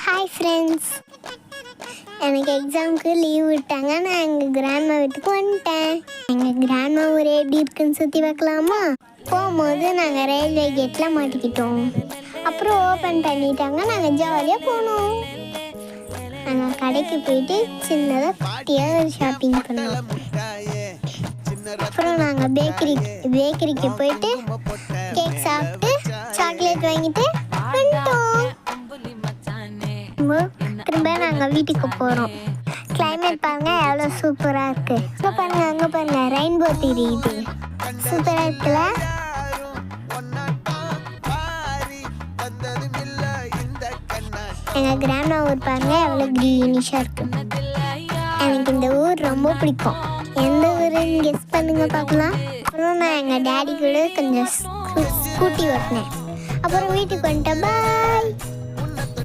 Hi friends, எனக்கு எக்ஸாமுக்கு leave விட்டாங்க. நான் எங்கள் கிராண்ட்மா வீட்டுக்கு வந்துட்டேன். எங்கள் கிராண்ட்மா ஊரே எப்படி இருக்குன்னு சுற்றி பார்க்கலாமா? போகும்போது நாங்கள் ரயில்வே கேட்டில் மாட்டிக்கிட்டோம். அப்புறம் ஓப்பன் பண்ணிட்டாங்க. நாங்கள் ஜாலியாக போனோம். நாங்கள் கடைக்கு போயிட்டு சின்னதாக குட்டியாக ஒரு ஷாப்பிங் பண்ணோம். அப்புறம் நாங்கள் பேக்கரிக்கு போயிட்டு கேக் சாப்பிட்டு சாக்லேட் வாங்கிட்டு வந்துட்டோம். திரும்ப நாங்கள் வீட்டுக்கு போகிறோம். கிளைமேட் பாருங்க எவ்வளோ சூப்பராக இருக்குது. இப்போ பாருங்க, அங்கே பாருங்க ரெயின்போ தெரியுது. சூப்பராக இருக்குல்ல? எங்கள் கிராண்ட்மா ஊர் பாருங்க எவ்வளோ க்ரீனிஷாக இருக்கு. எனக்கு இந்த ஊர் ரொம்ப பிடிக்கும். எந்த ஊருன்னு கெஸ் பண்ணுங்க பார்க்கலாம். அப்புறம் நான் எங்கள் டேடி கூட கொஞ்சம் ஸ்கூட்டி ஓட்டினேன். அப்புறம் வீட்டுக்கு வந்துட்டேன். பாய்.